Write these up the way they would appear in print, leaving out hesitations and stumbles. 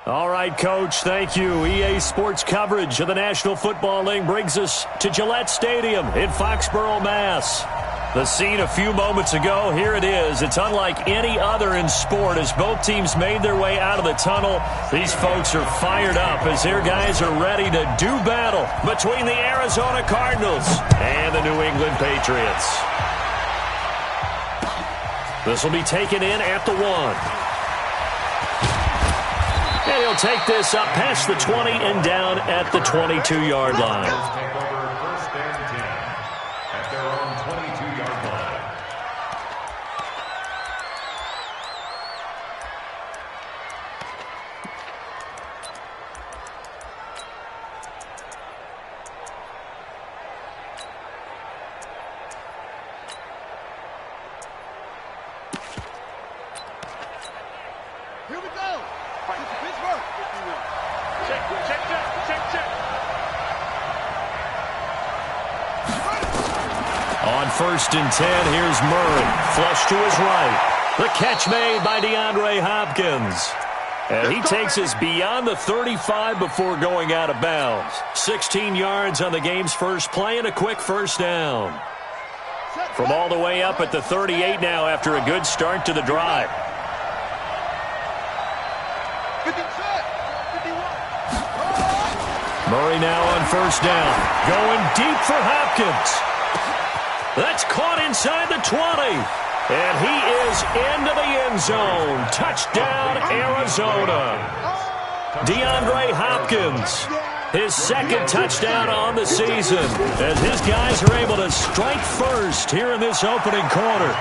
All right, Coach, thank you. EA Sports coverage of the National Football League brings us to Gillette Stadium in Foxborough, Mass. The scene a few moments ago, here it is. It's unlike any other in sport as both teams made their way out of the tunnel. These folks are fired up as their guys are ready to do battle between the Arizona Cardinals and the New England Patriots. This will be taken in at the 1. And he'll take this up past the 20 and down at the 22-yard line. On 1st and 10, here's Murray. Flush to his right. The catch made by DeAndre Hopkins. And he takes us beyond the 35 before going out of bounds. 16 yards on the game's first play and a quick first down. From all the way up at the 38 now after a good start to the drive. Murray now on 1st down. Going deep for Hopkins. That's caught inside the 20. And he is into the end zone. Touchdown, Arizona. DeAndre Hopkins, his 2nd touchdown on the season, as his guys are able to strike first here in this opening quarter.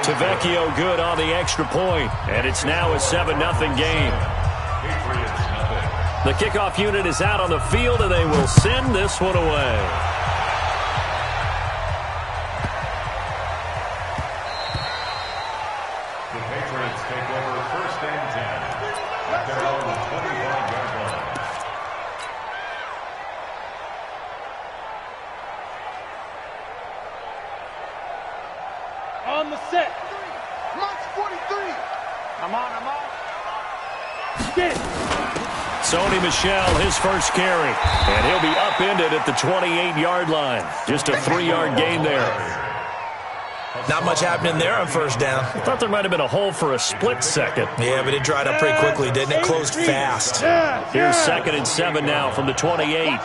TFlickinger good on the extra point, and it's now a 7-0 game. The kickoff unit is out on the field, and they will send this one away. On the set. March 43. I'm on. Get it. Sony Michel, his first carry. And he'll be upended at the 28-yard line. Just a 3-yard gain there. Not much happening there on 1st down. I thought there might have been a hole for a split second. Yeah, but it dried up pretty quickly, didn't it? Closed fast. Here's 2nd and 7 now from the 28. Watch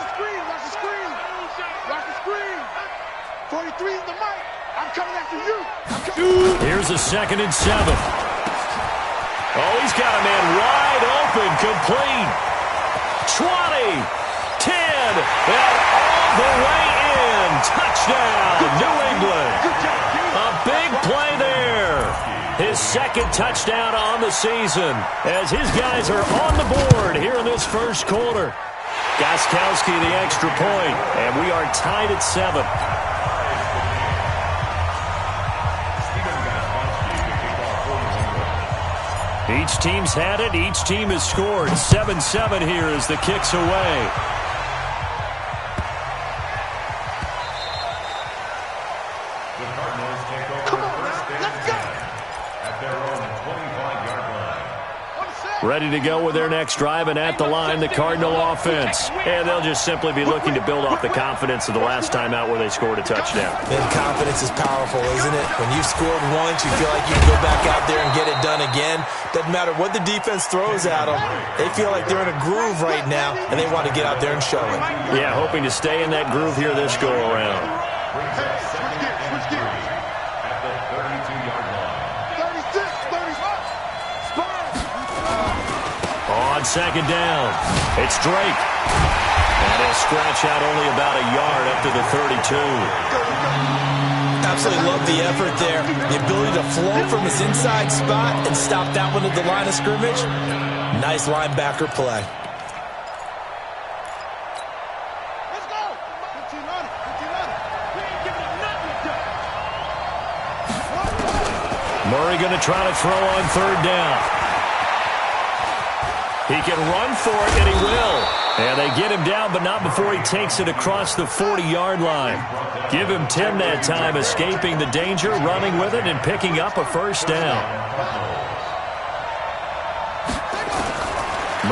the screen. 43 is the mic. I'm coming after you. Here's a 2nd and 7. Oh, he's got a man wide open, complete. 20, 10, and all the way in. Touchdown, New England. A big play there. His 2nd touchdown on the season as his guys are on the board here in this first quarter. Gostkowski the extra point, and we are tied at 7. Each team's had it. Each team has scored. 7-7 here as the kick's away. The Cardinals take over 1st and 10 at their own 25-yard line. Ready to go with their next drive, and at the line, the Cardinal offense. And they'll just simply be looking to build off the confidence of the last time out where they scored a touchdown. And confidence is powerful, isn't it? When you've scored once, you feel like you can go back out there and get it done again. Doesn't matter what the defense throws at them. They feel like they're in a groove right now, and they want to get out there and show it. Yeah, hoping to stay in that groove here this go-around. At the 32-yard line. 36, 35. On 2nd down, it's Drake. And he'll scratch out only about a yard up to the 32. Absolutely love the effort there. The ability to flow from his inside spot and stop that one at the line of scrimmage. Nice linebacker play. Let's go. 15 on it. We ain't giving up nothing. Murray going to try to throw on 3rd down. He can run for it, and he will. And they get him down, but not before he takes it across the 40-yard line. Give him 10 that time, escaping the danger, running with it, and picking up a 1st down.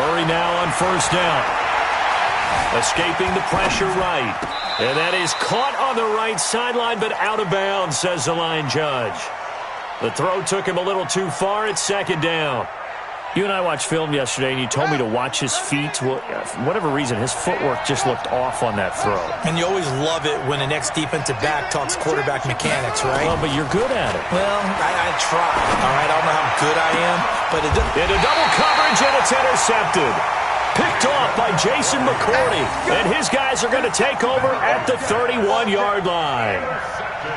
Murray now on first down. Escaping the pressure right. And that is caught on the right sideline, but out of bounds, says the line judge. The throw took him a little too far. It's second down. You and I watched film yesterday, and you told me to watch his feet. Well, for whatever reason, his footwork just looked off on that throw. And you always love it when an ex-defensive back talks quarterback mechanics, right? Well, but you're good at it. Well, I try, all right? I don't know how good I am, but it doesn't. Into double coverage, and it's intercepted. Picked off by Jason McCourty, and his guys are going to take over at the 31-yard line.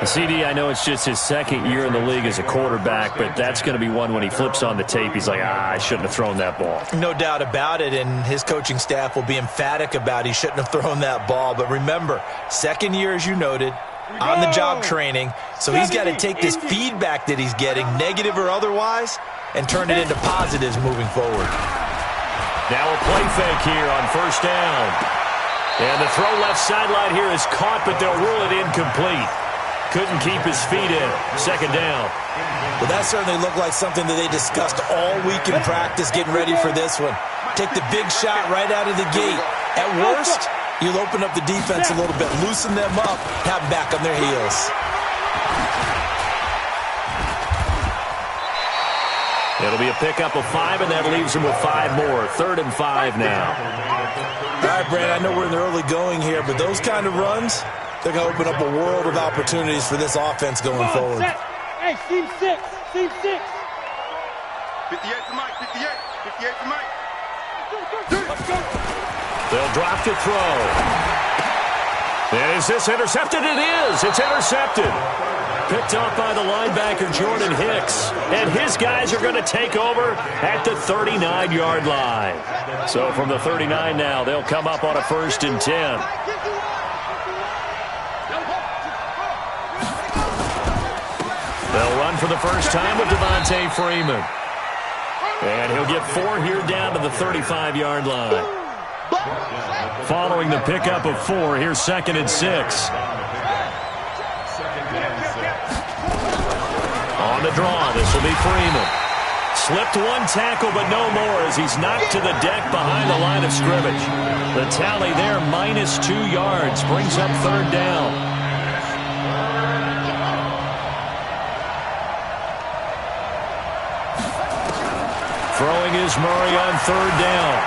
CD, I know it's just his second year in the league as a quarterback, but that's going to be one when he flips on the tape. He's like, I shouldn't have thrown that ball. No doubt about it, and his coaching staff will be emphatic about he shouldn't have thrown that ball. But remember, second year, as you noted, on-the-job training, so he's got to take this feedback that he's getting, negative or otherwise, and turn it into positives moving forward. Now a play fake here on first down. And the throw left sideline here is caught, but they'll rule it incomplete. Couldn't keep his feet in. Second down. Well, that certainly looked like something that they discussed all week in practice getting ready for this one. Take the big shot right out of the gate. At worst, you'll open up the defense a little bit, loosen them up, have them back on their heels. It'll be a pickup of 5, and that leaves him with 5 more. 3rd and 5 now. All right, Brandon, I know we're in the early going here, but those kind of runs, they're going to open up a world of opportunities for this offense going forward. Hey, team 6. Team 6. 58 to Mike. 58 to Mike. They'll drop to throw. And is this intercepted? It is. It's intercepted. Picked up by the linebacker, Jordan Hicks. And his guys are going to take over at the 39-yard line. So from the 39 now, they'll come up on a 1st and 10. They'll run for the first time with Devontae Freeman. And he'll get 4 here down to the 35-yard line. Following the pickup of 4, here's 2nd and 6. On the draw, this will be Freeman. Slipped one tackle, but no more as he's knocked to the deck behind the line of scrimmage. The tally there, -2 yards, brings up 3rd down. Throwing is Murray on 3rd down.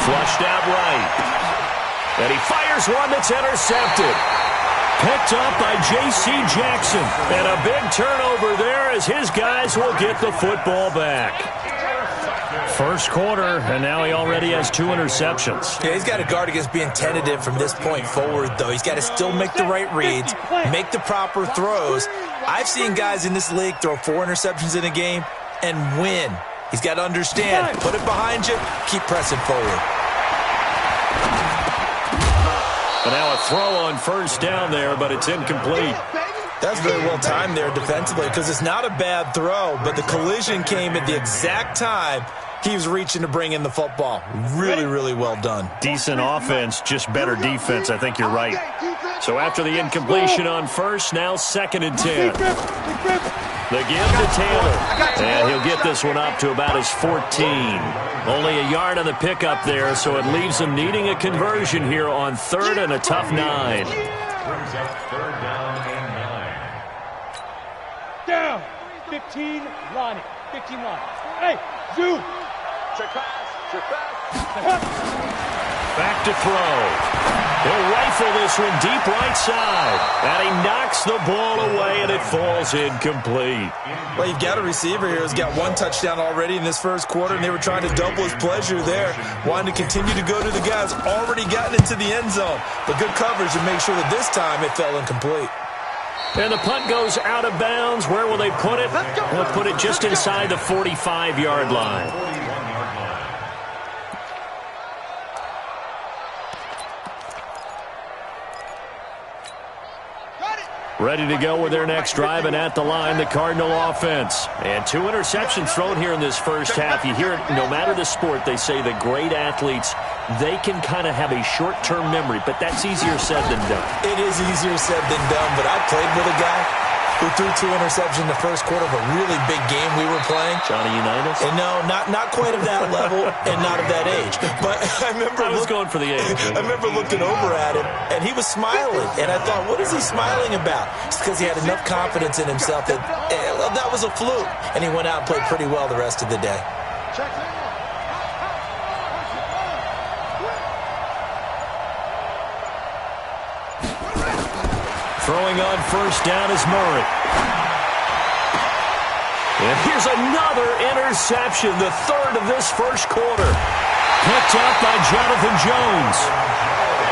Flushed out right. And he fires one that's intercepted. Picked up by J.C. Jackson. And a big turnover there as his guys will get the football back. First quarter, and now he already has 2 interceptions. Yeah, he's got to guard against being tentative from this point forward, though. He's got to still make the right reads, make the proper throws. I've seen guys in this league throw 4 interceptions in a game and win. He's got to understand, put it behind you, keep pressing forward. And now a throw on first down there, but it's incomplete. That's very well timed there defensively because it's not a bad throw, but the collision came at the exact time he was reaching to bring in the football. Really, really well done. Decent offense, just better defense. I think you're right. So after the incompletion on first, now 2nd and 10. The give to Taylor. And he'll get this one up to about his 14. Only a yard on the pickup there, so it leaves him needing a conversion here on 3rd and a tough 9. Brings up 3rd down and 9. Down. 15, Lonnie. 15, Lonnie. Hey, Zoo. Check pass. Back to throw. He'll rifle this one deep right side. And he knocks the ball away, and it falls incomplete. Well, you've got a receiver here who's got 1 touchdown already in this first quarter, and they were trying to double his pleasure there, wanting to continue to go to the guys already gotten into the end zone. But good coverage to make sure that this time it fell incomplete. And the punt goes out of bounds. Where will they put it? They'll put it just inside the 45-yard line. Ready to go with their next drive, and at the line, the Cardinal offense. And 2 interceptions thrown here in this first half. You hear it, no matter the sport, they say the great athletes, they can kind of have a short-term memory, but that's easier said than done. It is easier said than done, but I played with a guy who threw 2 interceptions in the first quarter of a really big game we were playing. Johnny Unitas? And no, not quite of that level and not of that age. But I was going for the age. I remember looking over at him, and he was smiling. And I thought, what is he smiling about? It's because he had enough confidence in himself that that was a fluke. And he went out and played pretty well the rest of the day. Throwing on first down is Murray. And here's another interception, the third of this first quarter. Picked up by Jonathan Jones.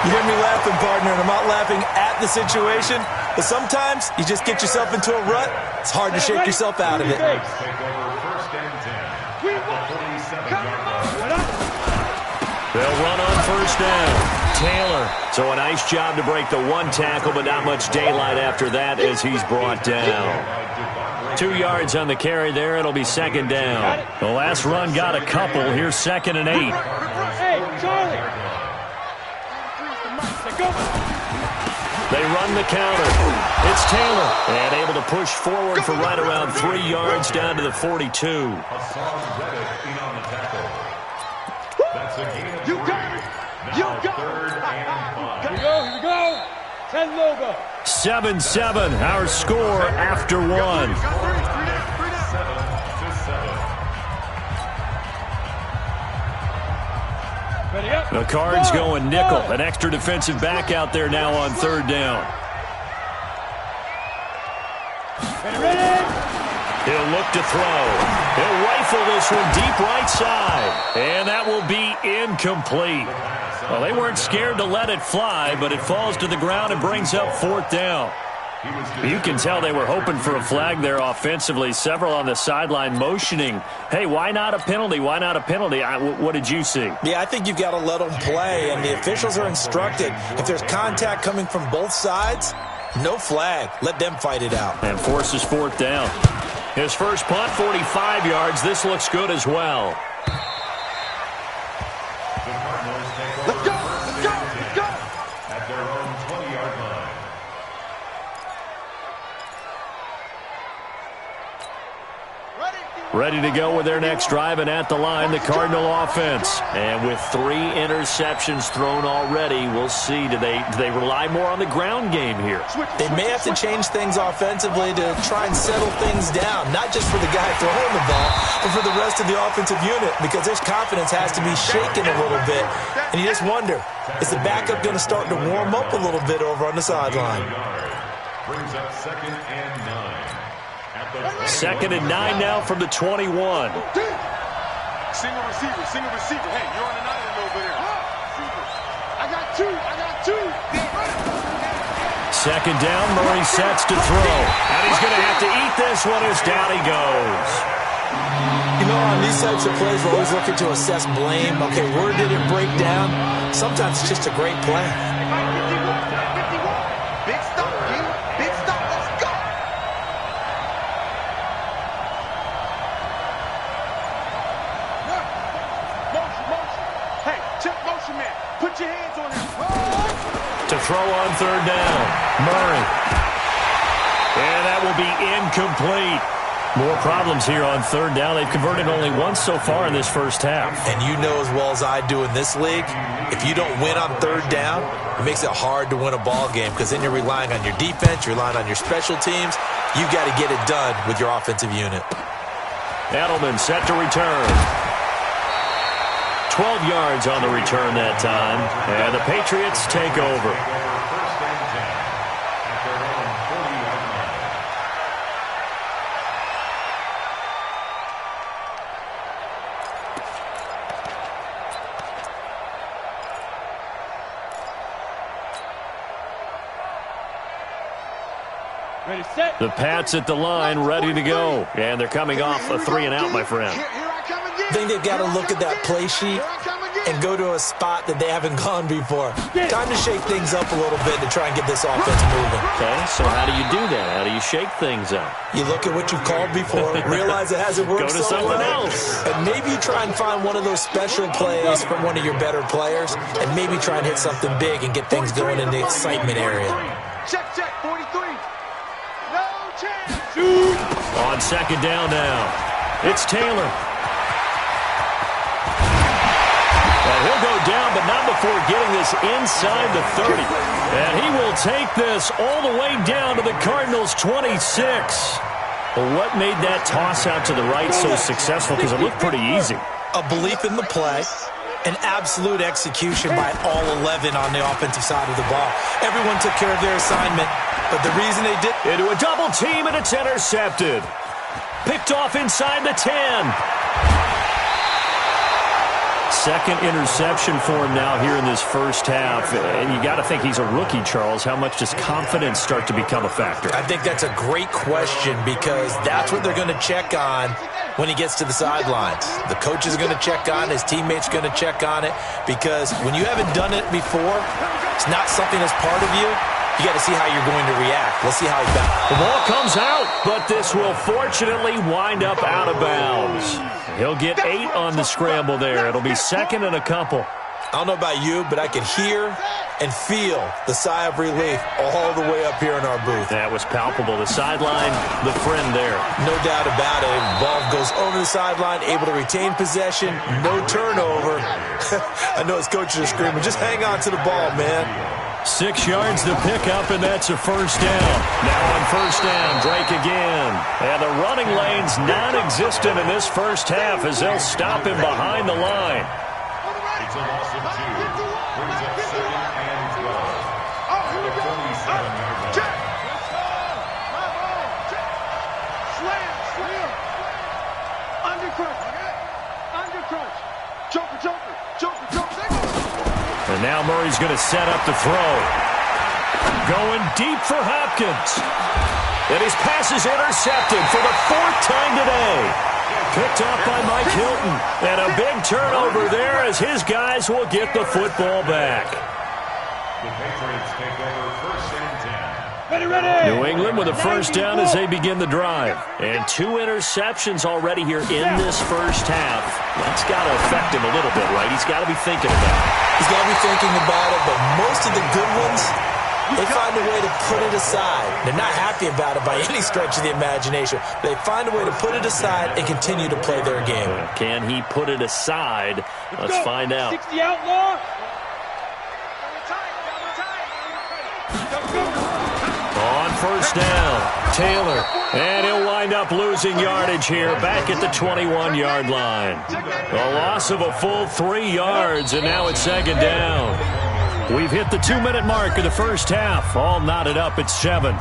You hear me laughing, partner, and I'm not laughing at the situation, but sometimes you just get yourself into a rut. It's hard to shake yourself out of it. They'll run on first down. Taylor. So a nice job to break the one tackle, but not much daylight after that as he's brought down. 2 yards on the carry there. It'll be second down. The last run got a couple. Here's 2nd and 8. Hey, Charlie. They run the counter. It's Taylor. And able to push forward for right around 3 yards down to the 42. You got it. You got it. Here we go. 10 logo. 7-7, our score after one. The Cards going nickel. An extra defensive back out there now on third down. He'll look to throw. He'll rifle this one deep right side. And that will be incomplete. Well, they weren't scared to let it fly, but it falls to the ground and brings up fourth down. You can tell they were hoping for a flag there offensively. Several on the sideline motioning, hey, why not a penalty? Why not a penalty? What did you see? Yeah, I think you've got to let them play, and the officials are instructed. If there's contact coming from both sides, no flag. Let them fight it out. And forces fourth down. His first punt, 45 yards. This looks good as well. Let's go. Let's go. Let's go. At their own 20-yard line. Ready to go with their next drive, and at the line, the Cardinal offense. And with 3 interceptions thrown already, we'll see. Do they rely more on the ground game here? They may have to change things offensively to try and settle things down, not just for the guy throwing the ball, but for the rest of the offensive unit, because his confidence has to be shaken a little bit. And you just wonder, is the backup going to start to warm up a little bit over on the sideline? Brings up 2nd and 9. 2nd and 9 now from the 21. Single receiver, single receiver. Hey, you're on an island over there. I got two. 2nd down, Murray sets to throw. And he's going to have to eat this one as down he goes. You know, on these types of plays, we're always looking to assess blame. Okay, where did it break down? Sometimes it's just a great play. Big stop, King. Big stop. Let's go. Motion. Hey, check motion, man. Put your hands on him. To throw on third down, Murray. And that will be incomplete. More problems here on third down. They've converted only once so far in this first half. And you know as well as I do in this league, if you don't win on third down, it makes it hard to win a ball game because then you're relying on your defense, you're relying on your special teams. You've got to get it done with your offensive unit. Edelman set to return. 12 yards on the return that time. And the Patriots take over. Ready, set. The Pats at the line, ready to go. And they're coming off a 3-and-out, my friend. Here I come again. I think they've got to look at that play sheet and go to a spot that they haven't gone before. Time to shake things up a little bit to try and get this offense moving. Okay, so how do you do that? How do you shake things up? You look at what you've called before, realize it hasn't worked Go to so something well, else. and maybe you try and find one of those special plays from one of your better players, and maybe try and hit something big and get things going in the excitement area. Check, 43. No On second down now, it's Taylor. And he'll go down, but not before getting this inside the 30. And he will take this all the way down to the Cardinals' 26. Well, what made that toss out to the right so successful? Because it looked pretty easy. A belief in the play, an absolute execution by all 11 on the offensive side of the ball. Everyone took care of their assignment, but the reason they did... Into a double team, and it's intercepted. Picked off inside the 10. Second interception for him now here in this first half. And you got to think he's a rookie, Charles. How much does confidence start to become a factor? I think that's a great question because that's what they're going to check on when he gets to the sidelines. The coach is going to check on it. His teammates are going to check on it because when you haven't done it before, it's not something that's part of you. You got to see how you're going to react. Let's see how he bounces. The ball comes out, but this will fortunately wind up out of bounds. He'll get 8 on the scramble there. It'll be second and a couple. I don't know about you, but I could hear and feel the sigh of relief all the way up here in our booth. That was palpable. The sideline, the friend there. No doubt about it. Ball goes over the sideline, able to retain possession, no turnover. I know his coaches are screaming, just hang on to the ball, man. 6 yards to pick up, and that's a first down. Now on first down, Drake again. And the running lane's non-existent in this first half as they'll stop him behind the line. It's a loss of 2. Brings up second and 12. At the 47-yard line. Slam. Undercrunch. Joker. And now Murray's going to set up the throw. Going deep for Hopkins. And his pass is intercepted for the 4th time today. Picked off by Mike Hilton. And a big turnover there as his guys will get the football back. The Patriots take over first and 10. Ready. New England with a first down as they begin the drive. And 2 interceptions already here in this first half. That's got to affect him a little bit, right? He's got to be thinking about it. He's got to be thinking about it, but most of the good ones, they find a way to put it aside. They're not happy about it by any stretch of the imagination. They find a way to put it aside and continue to play their game. Can he put it aside? Let's find out. 60 outlaw. On first down, Taylor. And he'll wind up losing yardage here back at the 21-yard line. A loss of a full 3 yards, and now it's second down. We've hit the 2-minute mark of the first half. All knotted up at 7.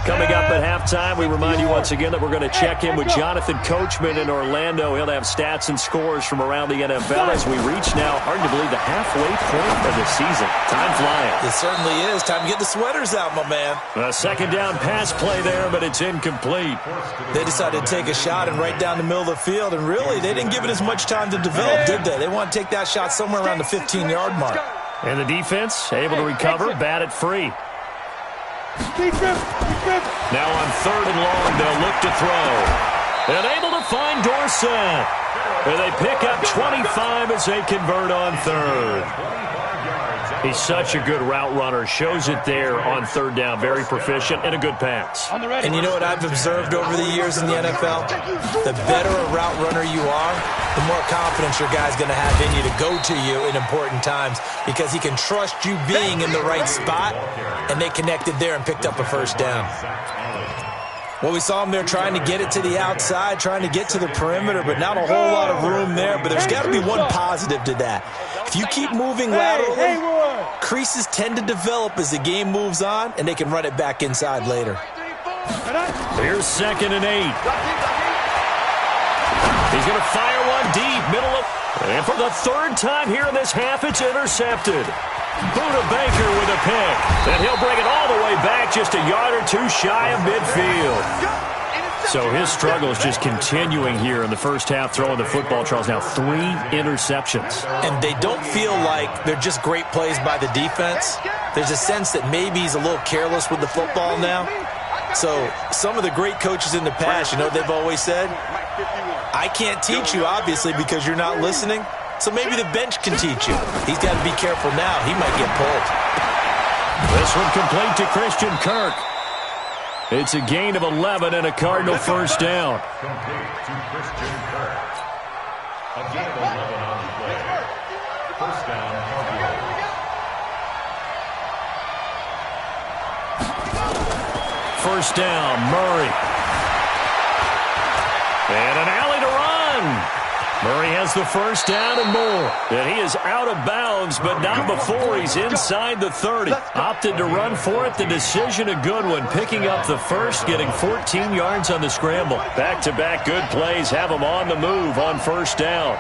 Coming up at halftime, we remind you once again that we're going to check in with Jonathan Coachman in Orlando. He'll have stats and scores from around the NFL as we reach now, hard to believe, the halfway point of the season. Time flying. It certainly is. Time to get the sweaters out, my man. A second down pass play there, but it's incomplete. They decided to take a shot and right down the middle of the field, and really, they didn't give it as much time to develop, did they? They want to take that shot somewhere around the 15-yard mark. And the defense able to recover, bat it free. Now on 3rd and long, they'll look to throw. And able to find Dorsett. And they pick up 25 as they convert on 3rd. He's such a good route runner. Shows it there on 3rd down. Very proficient and a good pass. And you know what I've observed over the years in the NFL? The better a route runner you are, the more confidence your guy's going to have in you to go to you in important times because he can trust you being in the right spot, and they connected there and picked up a first down. Well, we saw him there trying to get it to the outside, trying to get to the perimeter, but not a whole lot of room there. But there's got to be one positive to that. If you keep moving laterally, creases tend to develop as the game moves on, and they can run it back inside later. Here's 2nd and 8. He's going to fire one deep, middle of... And for the 3rd time here in this half, it's intercepted. Buda Baker with a pick. And he'll bring it all the way back just a yard or 2 shy of midfield. So his struggle is just continuing here in the first half, throwing the football. Charles, now 3 interceptions. And they don't feel like they're just great plays by the defense. There's a sense that maybe he's a little careless with the football now. So some of the great coaches in the past, you know what they've always said? I can't teach you, obviously, because you're not listening. So maybe the bench can teach you. He's got to be careful now. He might get pulled. This one complete to Christian Kirk. It's a gain of 11 and a Cardinal first down. Complete to Christian Kirk. A gain of 11 on the play. First down, Cardinals. First down, Murray. And an alley to run. Murray has the first down and more. And he is out of bounds, but not before he's inside the 30. Opted to run for it. The decision a good one. Picking up the first, getting 14 yards on the scramble. Back-to-back good plays have him on the move on first down.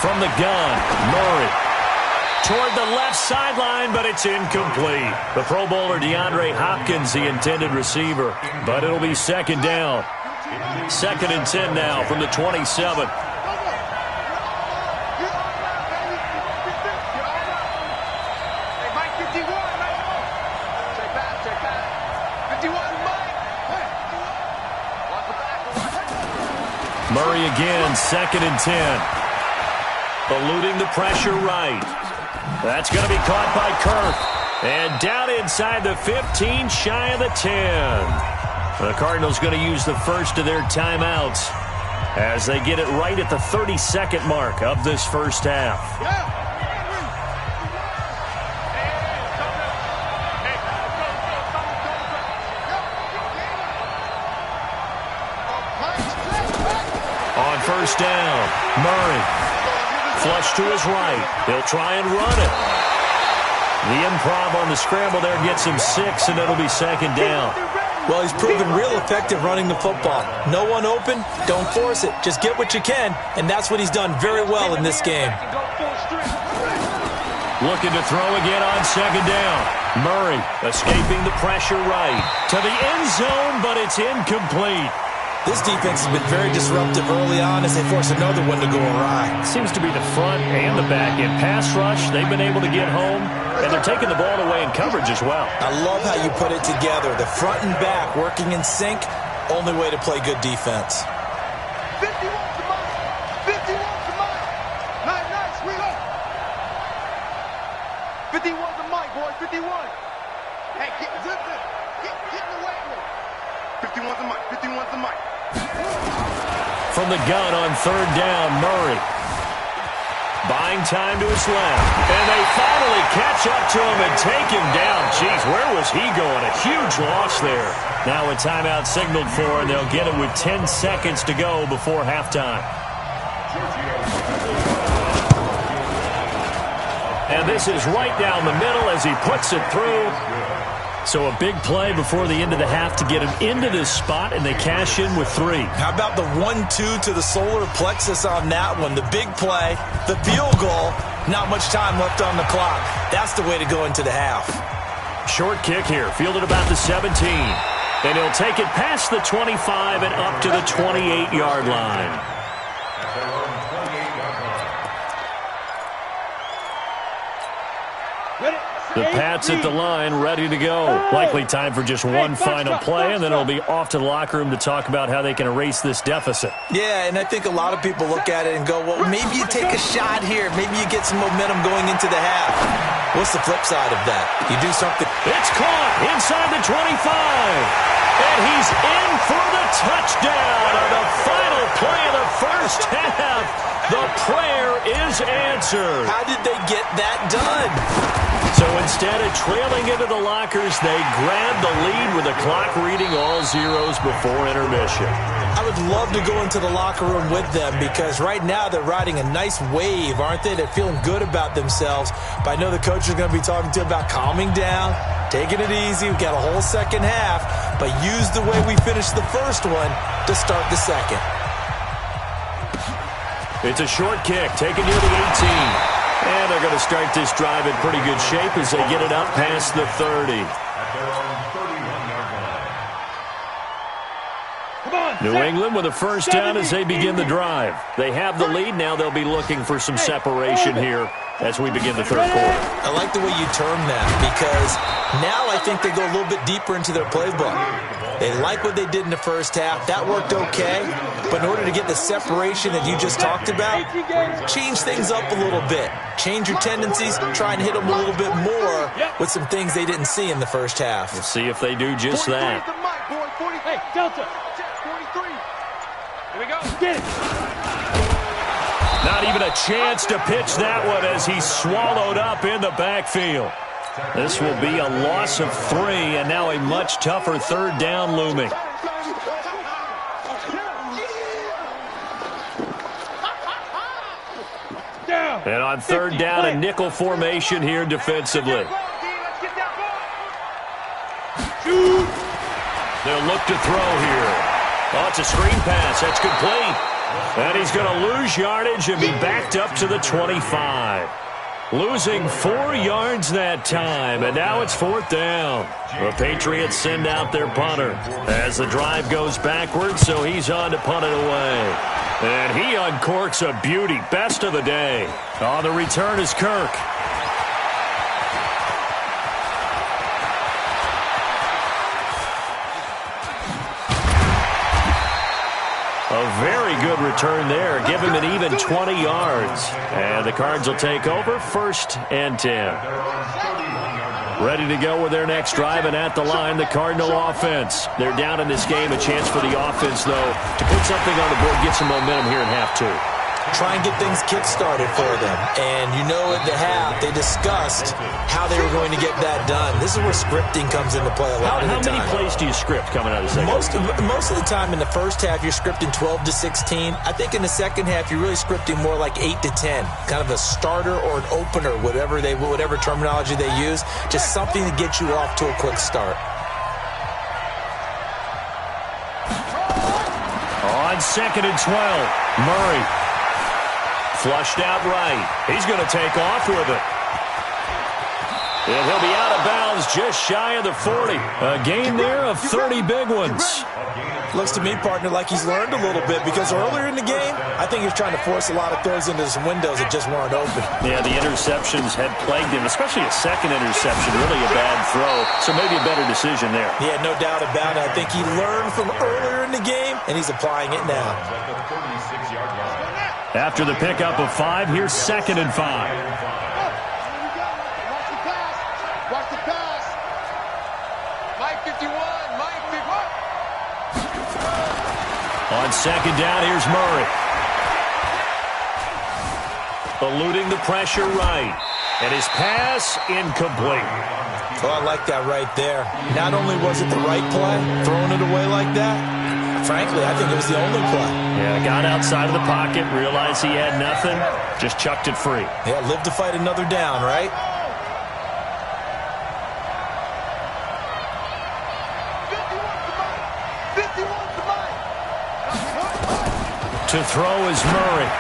From the gun, Murray. Toward the left sideline, but it's incomplete. The Pro Bowler DeAndre Hopkins, the intended receiver. But it'll be second down. Second and 10 now from the 27. Murray again, second and 10. Eluding the pressure right. That's going to be caught by Kirk. And down inside the 15, shy of the 10. The Cardinals going to use the first of their timeouts as they get it right at the 32nd mark of this first half. On first down, Murray. Flush to his right. He'll try and run it. The improv on the scramble there gets him 6, and it'll be second down. Well, he's proven real effective running the football. No one open, don't force it. Just get what you can, and that's what he's done very well in this game. Looking to throw again on second down. Murray escaping the pressure right. To the end zone, but it's incomplete. This defense has been very disruptive early on as they force another one to go awry. Seems to be the front and the back. In pass rush, they've been able to get home, and they're taking the ball away in coverage as well. I love how you put it together. The front and back working in sync, only way to play good defense. 51 to Mike. 51 to Mike. Nice, we go. 51 to Mike, boys. 51. Hey, get away with it. 51 to Mike. 51 to Mike. From the gun on third down, Murray. Buying time to his left. And they finally catch up to him and take him down. Jeez, where was he going? A huge loss there. Now a timeout signaled for, and they'll get it with 10 seconds to go before halftime. And this is right down the middle as he puts it through. So a big play before the end of the half to get him into this spot, and they cash in with 3. How about the 1-2 to the solar plexus on that one? The big play, the field goal, not much time left on the clock. That's the way to go into the half. Short kick here, fielded about the 17. And he'll take it past the 25 and up to the 28-yard line. The Pats at the line, ready to go. Likely time for just one final play, and then it'll be off to the locker room to talk about how they can erase this deficit. Yeah, and I think a lot of people look at it and go, well, maybe you take a shot here. Maybe you get some momentum going into the half. What's the flip side of that? You do something. It's caught inside the 25. And he's in for the touchdown on the final play of the first half. The prayer is answered. How did they get that done? So instead of trailing into the lockers, they grabbed the lead with the clock reading all zeros before intermission. I would love to go into the locker room with them because right now they're riding a nice wave, aren't they? They're feeling good about themselves. But I know the coach is going to be talking to them about calming down, taking it easy. We've got a whole second half, but use the way we finished the first one to start the second. It's a short kick taken near the 18. And they're going to start this drive in pretty good shape as they get it up past the 30. New England with a first down as they begin the drive. They have the lead. Now they'll be looking for some separation here as we begin the third quarter. I like the way you term that because now I think they go a little bit deeper into their playbook. They like what they did in the first half. That worked okay. But in order to get the separation that you just talked about, change things up a little bit. Change your tendencies. Try and hit them a little bit more with some things they didn't see in the first half. We'll see if they do just that. Hey, Delta. 43. Here we go. Get it. Not even a chance to pitch that one as he's swallowed up in the backfield. This will be a loss of 3, and now a much tougher third down looming. And on third down, a nickel formation here defensively. They'll look to throw here. Oh, it's a screen pass. That's complete. And he's going to lose yardage and be backed up to the 25. Losing 4 yards that time, and now it's 4th down. The Patriots send out their punter as the drive goes backwards, so he's on to punt it away. And he uncorks a beauty. Best of the day. On the return is Kirk. A very good return there. Give him an even 20 yards. And the Cards will take over 1st and 10. Ready to go with their next drive, and at the line, the Cardinal offense. They're down in this game. A chance for the offense, though, to put something on the board, get some momentum here in half 2. Try and get things kick-started for them. And you know at the half, they discussed how they were going to get that done. This is where scripting comes into play a lot of the time. How many plays do you script coming out of the second half? Most of the time in the first half, you're scripting 12 to 16. I think in the second half, you're really scripting more like 8 to 10. Kind of a starter or an opener, whatever terminology they use. Just something to get you off to a quick start. On 2nd and 12, Murray. Flushed out right. He's going to take off with it. And he'll be out of bounds just shy of the 40. A gain there of 30 big ones. Looks to me, partner, like he's learned a little bit, because earlier in the game, I think he was trying to force a lot of throws into some windows that just weren't open. Yeah, the interceptions had plagued him, especially a second interception, really a bad throw. So maybe a better decision there. Yeah, no doubt about it. I think he learned from earlier in the game, and he's applying it now. After the pickup of 5, here's 2nd and 5. Watch the pass. Mike 51. Mike 51. On 2nd down, here's Murray. Eluding the pressure right. And his pass incomplete. Oh, I like that right there. Not only was it the right play, throwing it away like that, frankly, I think it was the only play. Yeah, got outside of the pocket, realized he had nothing, just chucked it free. Yeah, live to fight another down, right? To throw is Murray.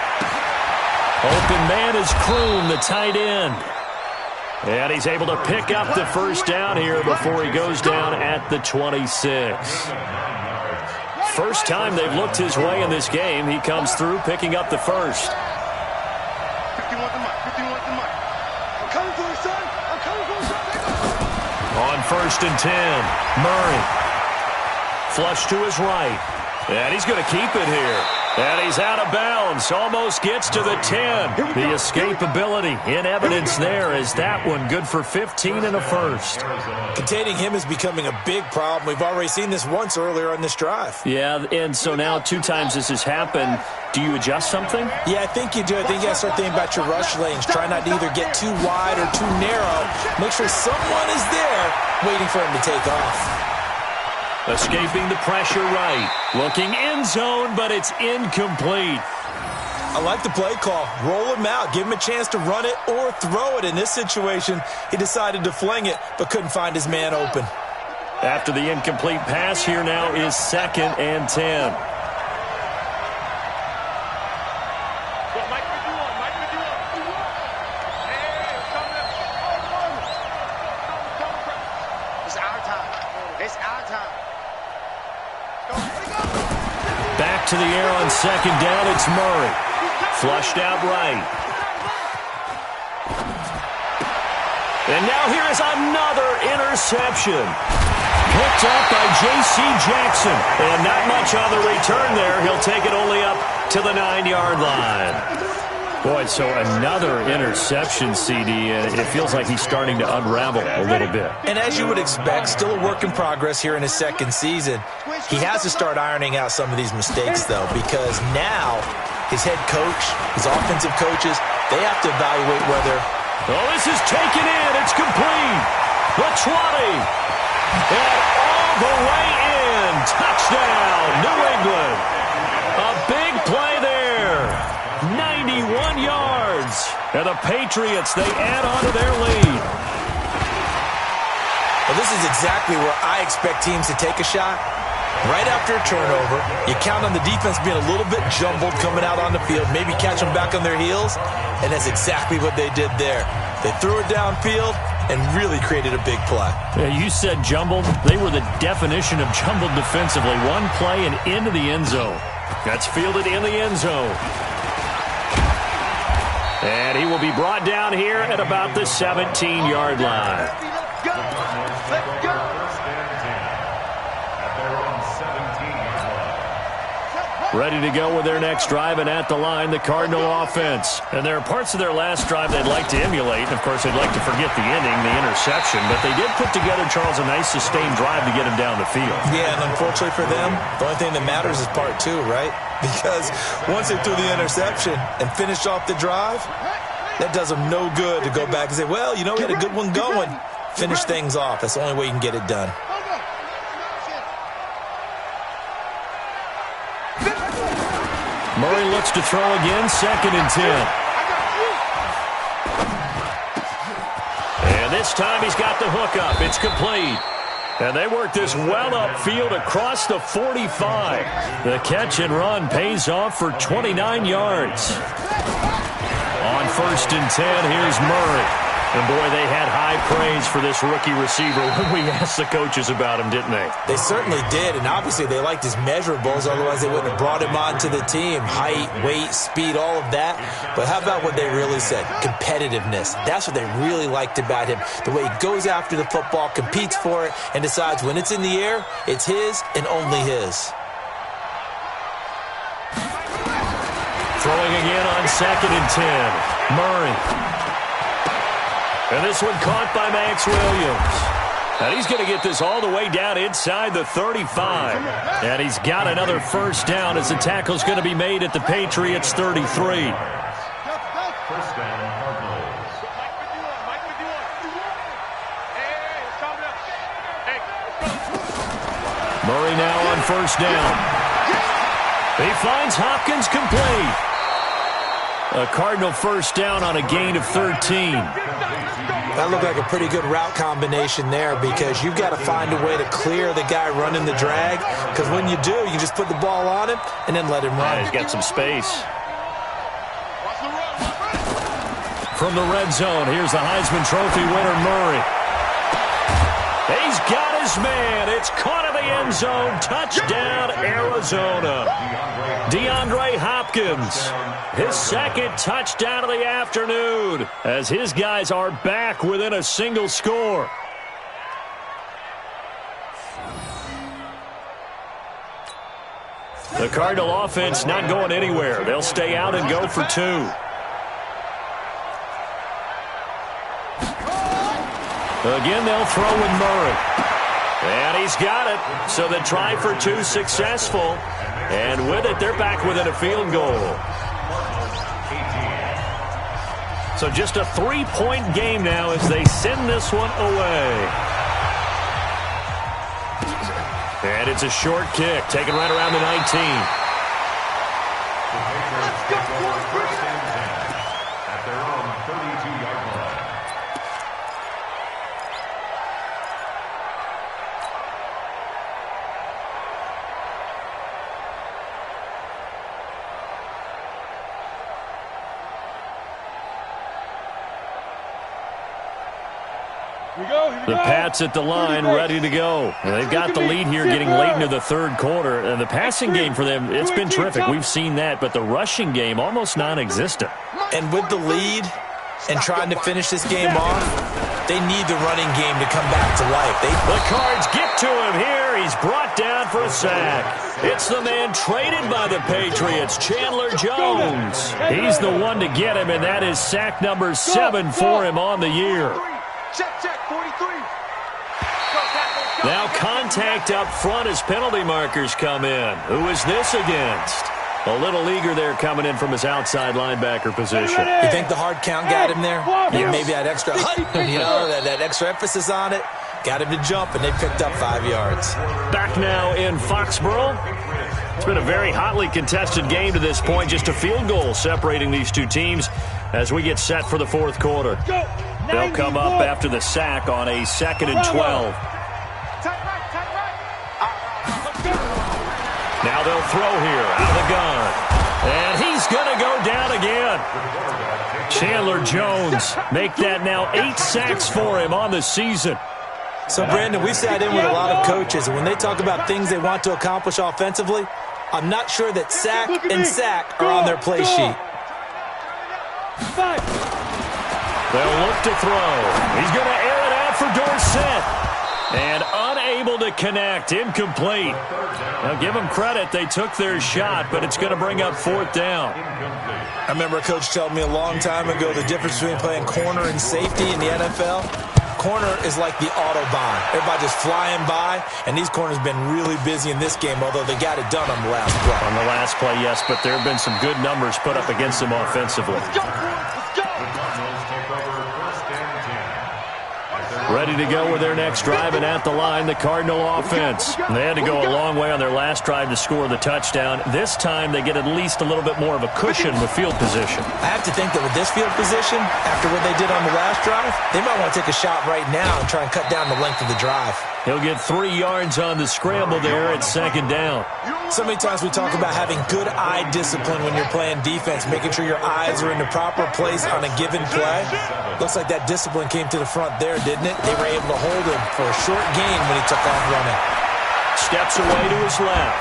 Open man is Kroon, the tight end. And he's able to pick up the first down here before he goes down at the 26. First time they've looked his way in this game. He comes through picking up the first. 51 to Mike. 51 to Mike. I'm coming for you, son. I'm coming for you, son. On 1st and 10, Murray. Flush to his right. And he's going to keep it here. And he's out of bounds. Almost gets to the 10. The escapability in evidence there is that one good for 15 and a first. Containing him is becoming a big problem. We've already seen this once earlier on this drive. Yeah, and so now 2 times this has happened. Do you adjust something? Yeah, I think you do. I think you got to start thinking about your rush lanes. Try not to either get too wide or too narrow. Make sure someone is there waiting for him to take off. Escaping the pressure right. Looking end zone, but it's incomplete. I like the play call. Roll him out. Give him a chance to run it or throw it. In this situation, he decided to fling it, but couldn't find his man open. After the incomplete pass, here now is 2nd and 10. Mike 51. Mike 51. Hey, coming up. It's our time. It's our time. Back to the air on 2nd down, it's Murray. Flushed out right. And now here is another interception. Picked up by J.C. Jackson. And not much on the return there. He'll take it only up to the 9-yard line. Boy, so another interception, CD, and it feels like he's starting to unravel a little bit. And as you would expect, still a work in progress here in his second season. He has to start ironing out some of these mistakes, though, because now his head coach, his offensive coaches, they have to evaluate whether... Oh, this is taken in. It's complete. The 20. And all the way in. Touchdown, New England. A big play there. 91 yards. And the Patriots, they add on to their lead. Well, this is exactly where I expect teams to take a shot. Right after a turnover, you count on the defense being a little bit jumbled coming out on the field, maybe catch them back on their heels, and that's exactly what they did there. They threw it downfield and really created a big play. Yeah, you said jumbled. They were the definition of jumbled defensively. One play and into the end zone. That's fielded in the end zone. And he will be brought down here at about the 17-yard line. Let's go. Let's go. Ready to go with their next drive, and at the line, the Cardinal offense. And there are parts of their last drive they'd like to emulate. And, of course, they'd like to forget the ending, the interception. But they did put together, Charles, a nice sustained drive to get him down the field. Yeah, and unfortunately for them, the only thing that matters is part two, right? Because once they threw the interception and finished off the drive, that does them no good to go back and say, well, you know, we had a good one going. Finish things off. That's the only way you can get it done. Murray looks to throw again, 2nd and 10. And this time he's got the hook up. It's complete. And they work this well upfield across the 45. The catch and run pays off for 29 yards. On 1st and 10, here's Murray. And, boy, they had high praise for this rookie receiver when we asked the coaches about him, didn't they? They certainly did, and obviously they liked his measurables, otherwise they wouldn't have brought him onto the team. Height, weight, speed, all of that. But how about what they really said? Competitiveness. That's what they really liked about him. The way he goes after the football, competes for it, and decides when it's in the air, it's his and only his. Throwing again on 2nd and 10. Murray. And this one caught by Max Williams. And he's going to get this all the way down inside the 35. And he's got another first down as the tackle's going to be made at the Patriots' 33. First down, Cardinals. Murray now on first down. He finds Hopkins complete. A Cardinal first down on a gain of 13. That looked like a pretty good route combination there because you've got to find a way to clear the guy running the drag, because when you do, you just put the ball on him and then let him run. He's got some space. From the red zone, here's the Heisman Trophy winner, Murray. He's got his man. It's caught in the end zone. Touchdown, Arizona. DeAndre Hopkins, his 2nd touchdown of the afternoon, as his guys are back within a single score. The Cardinal offense not going anywhere. They'll stay out and go for 2. Again, they'll throw with Murray. And he's got it. So the try for 2 successful. And with it, they're back within a field goal. So just a 3-point game now as they send this one away. And it's a short kick, taken right around the 19. Let's go, First and 10 at their own 32-yard line. The Pats at the line, ready to go. They've got the lead here getting late into the 3rd quarter. And the passing game for them, it's been terrific. We've seen that. But the rushing game, almost non-existent. And with the lead and trying to finish this game off, They need the running game to come back to life. The Cards get to him here. He's brought down for a sack. It's the man traded by the Patriots, Chandler Jones. He's the one to get him, and that is sack number 7 for him on the year. Check, 43. Now contact up front as penalty markers come in. Who is this against? A little eager there coming in from his outside linebacker position. You think the hard count got him there? Yeah, maybe that extra that extra emphasis on it got him to jump, and they picked up 5 yards. Back now in Foxborough. It's been a very hotly contested game to this point. Just a field goal separating these two teams as we get set for the fourth quarter. They'll come up after the sack on a 2nd and 12. Now they'll throw here out of the gun. And he's going to go down again. Chandler Jones make that now 8 sacks for him on the season. So, Brandon, we sat in with a lot of coaches, and when they talk about things they want to accomplish offensively, I'm not sure that sack and sack are on their play sheet. They'll look to throw. He's going to air it out for Dorsett. And unable to connect. Incomplete. Now, give them credit. They took their shot, but it's going to bring up 4th down. I remember a coach telling me a long time ago the difference between playing corner and safety in the NFL. Corner is like the Autobahn. Everybody just flying by, and these corners have been really busy in this game, although they got it done on the last play. On the last play, yes, but there have been some good numbers put up against them offensively. Ready to go with their next drive, and at the line, the Cardinal offense. They had to go a long way on their last drive to score the touchdown. This time, they get at least a little bit more of a cushion with field position. I have to think that with this field position, after what they did on the last drive, they might want to take a shot right now and try and cut down the length of the drive. He'll get 3 yards on the scramble there at 2nd down. So many times we talk about having good eye discipline when you're playing defense, making sure your eyes are in the proper place on a given play. Looks like that discipline came to the front there, didn't it? They were able to hold him for a short gain when he took off running. Steps away to his left.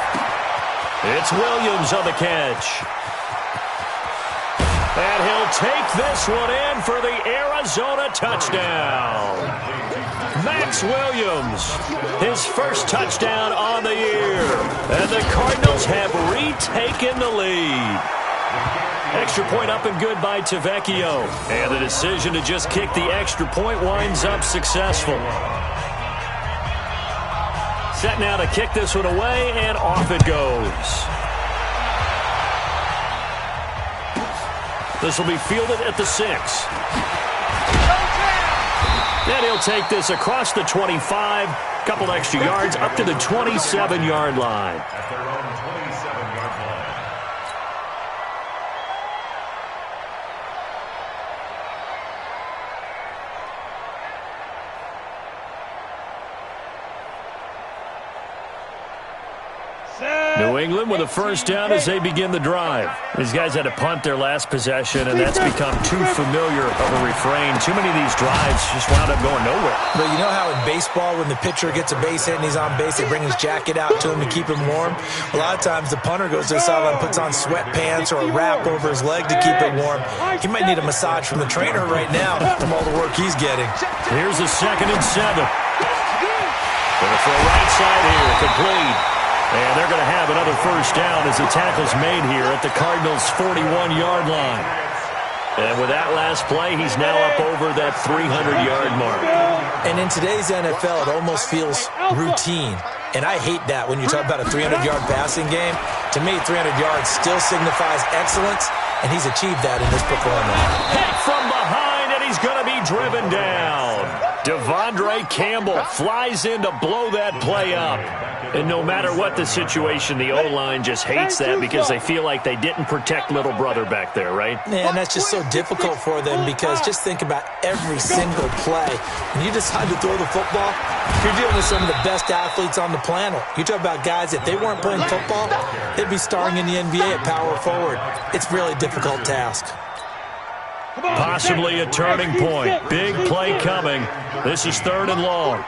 It's Williams on the catch. And he'll take this one in for the Arizona touchdown. Max Williams, his first touchdown on the year. And the Cardinals have retaken the lead. Extra point up and good by TFlickinger. And the decision to just kick the extra point winds up successful. Set now to kick this one away, and off it goes. This will be fielded at the 6. Then he'll take this across the 25, couple extra yards, up to the 27-yard line. At their own 27-yard line. New England with a first down as they begin the drive. These guys had to punt their last possession, and that's become too familiar of a refrain. Too many of these drives just wound up going nowhere. But you know how in baseball, when the pitcher gets a base hit and he's on base, they bring his jacket out to him to keep him warm? A lot of times the punter goes to the sideline, puts on sweatpants or a wrap over his leg to keep it warm. He might need a massage from the trainer right now from all the work he's getting. Here's a 2nd and 7. Going for a right side here, complete. And they're going to have another first down as the tackle's made here at the Cardinals' 41-yard line. And with that last play, he's now up over that 300-yard mark. And in today's NFL, it almost feels routine. And I hate that when you talk about a 300-yard passing game. To me, 300 yards still signifies excellence, and he's achieved that in this performance. Hit from behind, and he's going to be driven down. Devondre Campbell flies in to blow that play up. And no matter what the situation, the O-line just hates that because they feel like they didn't protect little brother back there, right? Man, that's just so difficult for them because just think about every single play. When you decide to throw the football, you're dealing with some of the best athletes on the planet. You talk about guys, if they weren't playing football, they'd be starring in the NBA at power forward. It's a really difficult task. Possibly a turning point. Big play coming. This is 3rd and long.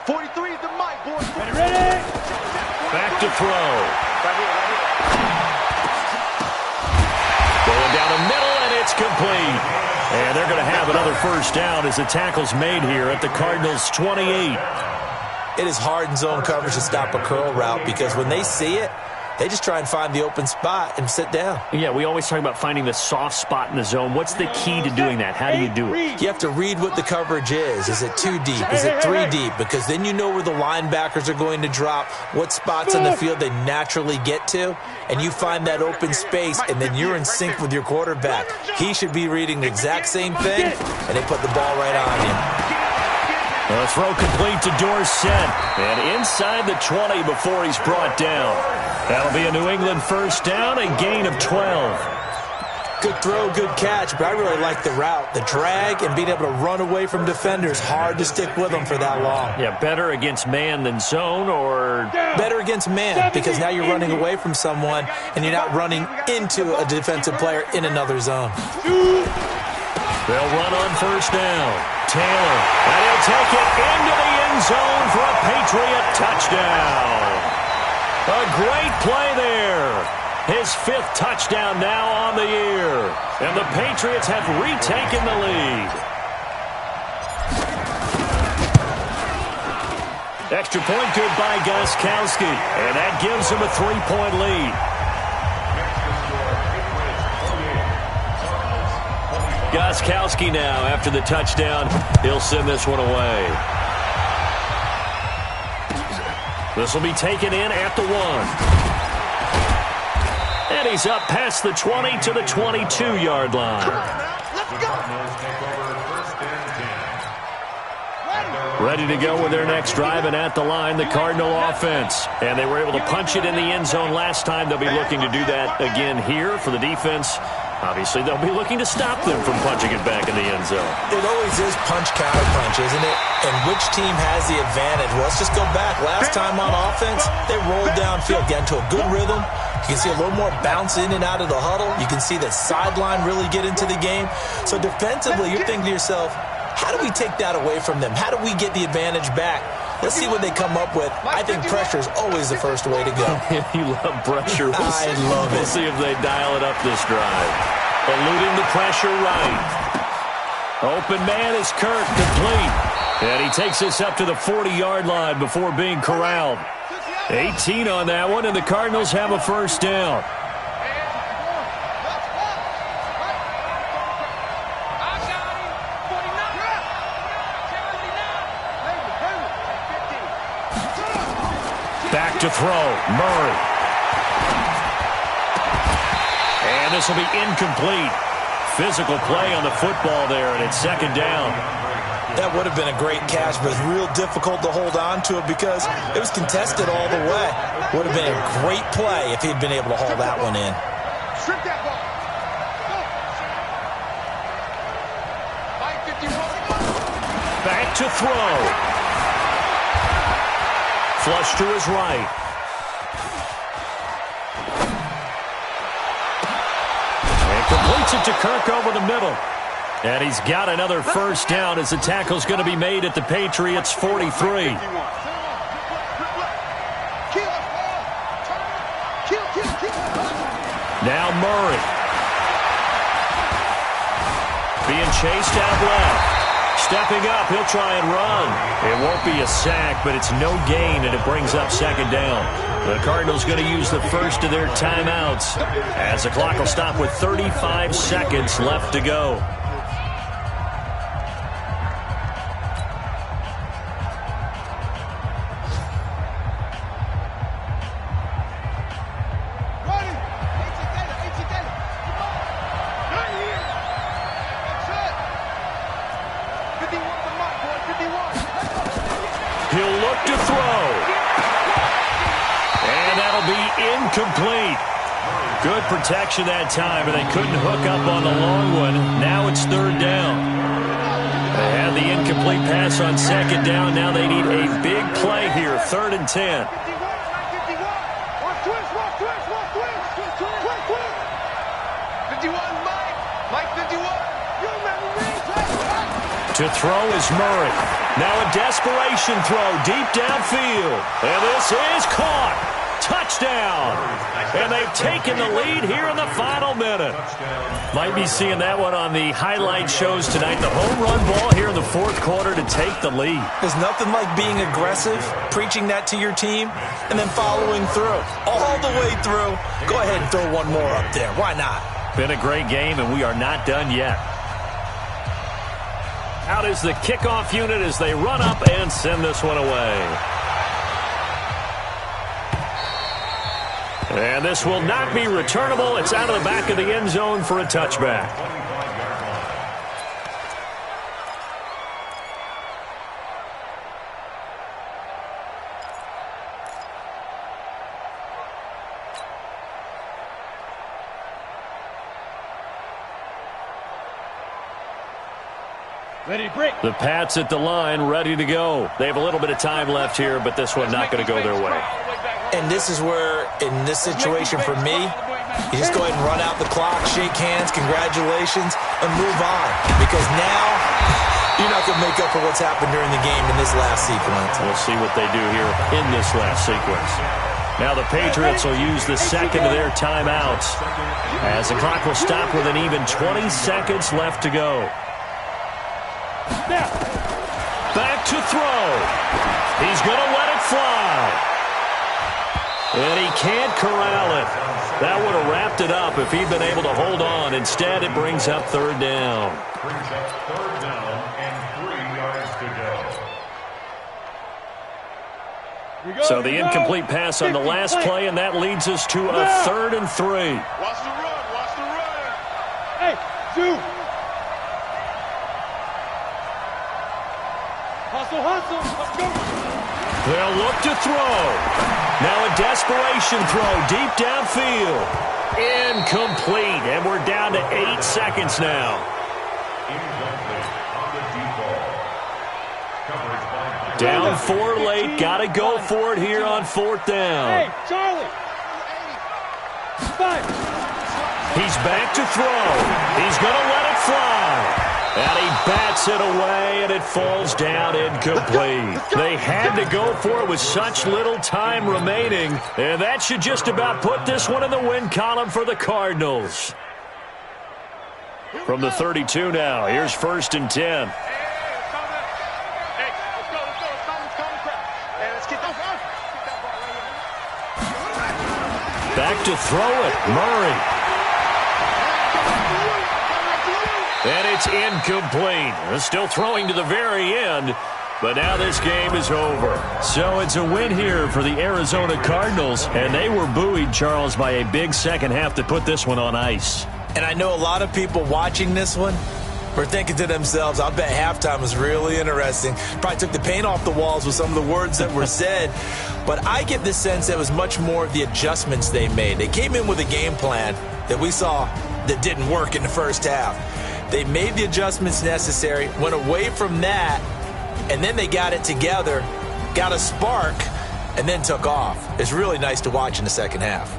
43 is the mic, boys. Ready? Back to throw. Going down the middle, and it's complete. incomplete. And they're going to have another first down as the tackle's made here at the Cardinals' 28. It is hard in zone coverage to stop a curl route because when they see it, they just try and find the open spot and sit down. Yeah, we always talk about finding the soft spot in the zone. What's the key to doing that? How do you do it? You have to read what the coverage is. Is it 2 deep? Is it 3 deep? Because then you know where the linebackers are going to drop, what spots in the field they naturally get to, and you find that open space, and then you're in sync with your quarterback. He should be reading the exact same thing, and they put the ball right on him. The throw complete to Dorsett, and inside the 20 before he's brought down. That'll be a New England first down, a gain of 12. Good throw, good catch, but I really like the route. The drag and being able to run away from defenders, hard to stick with them for that long. Yeah, better against man than zone, or? Better against man, because now you're running away from someone, and you're not running into a defensive player in another zone. They'll run on first down. Taylor, and he'll take it into the end zone for a Patriot touchdown. A great play there. His 5th touchdown now on the year. And the Patriots have retaken the lead. Extra point good by Gostkowski. And that gives him a 3-point lead. Gostkowski now, after the touchdown, he'll send this one away. This will be taken in at the 1. And he's up past the 20 to the 22-yard line. Ready to go with their next drive, and at the line, the Cardinal offense. And they were able to punch it in the end zone last time. They'll be looking to do that again here for the defense. Obviously, they'll be looking to stop them from punching it back in the end zone. It always is punch-counter-punch, isn't it? And which team has the advantage? Well, let's just go back. Last time on offense, they rolled downfield, got into a good rhythm. You can see a little more bounce in and out of the huddle. You can see the sideline really get into the game. So defensively, you're thinking to yourself, how do we take that away from them? How do we get the advantage back? Let's see what they come up with. I think pressure is always the first way to go. You love pressure. I love it. We'll see if they dial it up this drive. Eluding the pressure right. Open man is Kirk, complete. And he takes this up to the 40-yard line before being corralled. 18 on that one, and the Cardinals have a first down. Back to throw, Murray. And this will be incomplete. Physical play on the football there, and it's second down. That would have been a great catch, but it's real difficult to hold on to it because it was contested all the way. Would have been a great play if he'd been able to hold that one in. Strip that ball. Back to throw. Flush to his right. And completes it to Kirk over the middle. And he's got another first down as the tackle's going to be made at the Patriots' 43. Now Murray. Being chased out left. Stepping up, he'll try and run. It won't be a sack, but it's no gain, and it brings up second down. The Cardinals going to use the first of their timeouts as the clock will stop with 35 seconds left to go. He'll look to throw. And that'll be incomplete. Good protection that time, and they couldn't hook up on the long one. Now it's third down. They had the incomplete pass on second down. Now they need a big play here, 3rd and 10. To throw is Murray. Now a desperation throw deep downfield. And this is caught. touchdown. And they've taken the lead here in the final minute. Might be seeing that one on the highlight shows tonight. The home run ball here in the fourth quarter to take the lead. There's nothing like being aggressive, preaching that to your team, and then following through. All the way through. Go ahead and throw one more up there. Why not? Been a great game, and we are not done yet. Out is the kickoff unit as they run up and send this one away. And this will not be returnable. It's out of the back of the end zone for a touchback. Ready, break. The Pats at the line, ready to go. They have a little bit of time left here, but this one not going to go their way. And this is where, in this situation for me, you just go ahead and run out the clock, shake hands, congratulations, and move on. Because now, you're not going to make up for what's happened during the game in this last sequence. We'll see what they do here in this last sequence. Now the Patriots will use the second of their timeouts as the clock will stop with an even 20 seconds left to go. Back to throw. He's going to let it fly. And he can't corral it. That would have wrapped it up if he'd been able to hold on. Instead, it brings up third down. Brings up third down and 3 yards to go. So the incomplete pass on the last play, and that leads us to a 3rd and 3. Watch the run. Watch the run. Hey, Zoo. Hustle, hustle. Let's go. They'll look to throw. Now a desperation throw deep downfield. Incomplete, and we're down to 8 seconds now. Incomplete on the deep ball. Coverage by Down 4 late. Got to go for it here on 4th down. Hey, Charlie. 5. He's back to throw. He's going to let it fly. And he bats it away, and it falls down incomplete. They had to go for it with such little time remaining, and that should just about put this one in the win column for the Cardinals. From the 32 now, here's 1st and 10. Back to throw it, Murray. And it's incomplete. Still throwing to the very end, but now this game is over. So it's a win here for the Arizona Cardinals, and they were buoyed, Charles, by a big second half to put this one on ice. And I know a lot of people watching this one were thinking to themselves, I'll bet halftime was really interesting. Probably took the paint off the walls with some of the words that were said. But I get the sense that it was much more of the adjustments they made. They came in with a game plan that we saw that didn't work in the first half. They made the adjustments necessary, went away from that, and then they got it together, got a spark, and then took off. It's really nice to watch in the second half.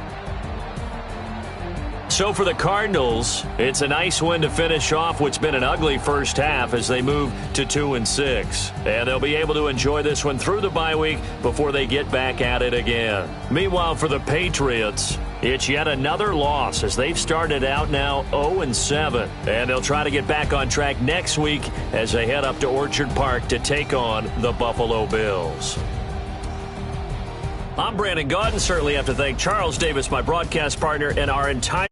So for the Cardinals, it's a nice win to finish off what's been an ugly first half as they move to 2-6. And they'll be able to enjoy this one through the bye week before they get back at it again. Meanwhile, for the Patriots, it's yet another loss as they've started out now 0-7. And they'll try to get back on track next week as they head up to Orchard Park to take on the Buffalo Bills. I'm Brandon Gaudin. Certainly have to thank Charles Davis, my broadcast partner, and our entire